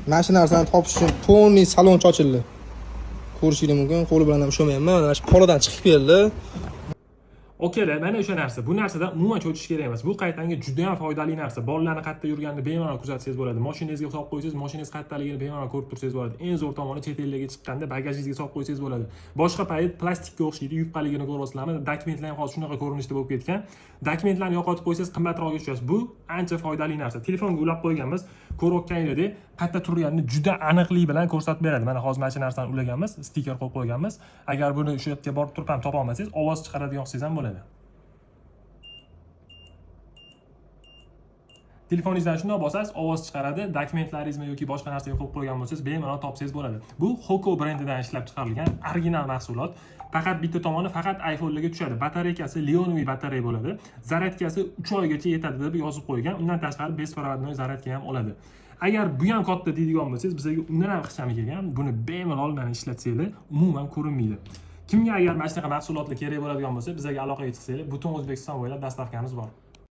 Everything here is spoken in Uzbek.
Mana shu narsani topish uchun ponni salon ochildi. Ko'rishingiz mumkin, qo'li bilan ham ushlamayapman. Mana shu poladan chiqib keldi. Okeylar, mana o'sha narsa. Bu narsadan umuman cho'chish kerak emas. Bu qaytanga juda ham foydali narsa. Bolalarni qayerda yurganini bemalol kuzatsangiz bo'ladi. Mashinangizga solib qo'ysangiz, mashinangiz qayerdaligini bemalol ko'rib tursangiz bo'ladi. Eng zo'r tomoni chet ellarga chiqqanda bagajingizga solib qo'ysangiz bo'ladi. Boshqa payt plastikka o'xshaydi, yupqaligini ko'ryapsizlarmi? Dokumentlar ham hozir shunaqa ko'rinishda bo'lib ketgan. Dokumentlarni yo'qotib qo'ysangiz qimmatroq tushasiz. Bu ancha foydali narsa. Telefonga ulab qo'yganmiz, ko'rayotganinglardek qayerda turganini juda aniqlik bilan ko'rsatib beradi. Mana hozir mana shu narsani ulaganmiz, stiker qo'yib qo'yganmiz. Agar buni o'sha yerga borib turib ham topa olmasangiz, ovoz chiqaradigan qilsangiz ham bo'ladi. Telefoningizdan shunday bosasiz, ovoz chiqaradi. Dokumentlaringizmi yoki boshqa narsaga qo'yib qo'ygan bo'lsangiz, bemalol topsangiz bo'ladi. Bu Hoko brendidan ishlab chiqarilgan original mahsulot. Faqat bitta tomoni faqat iPhone'larga tushadi. Batareykasi lionoviy batareya bo'ladi. Zaryadkasi 3 oygacha yetadi deb yozib qo'ygan. Undan tashqari besporovodnoy zaryadka ham oladi. Agar bu ham katta deydigan bo'lsangiz, bizga undan ham ixchami kelgan. Buni bemalol mana ishlatsanglar, umuman ko'rinmaydi. Kimga agar mana shunaqa mahsulotlar kerak bo'ladigan bo'lsa, bizga aloqaga chiqsanglar, butun O'zbekiston bo'ylab dastavkamiz bor.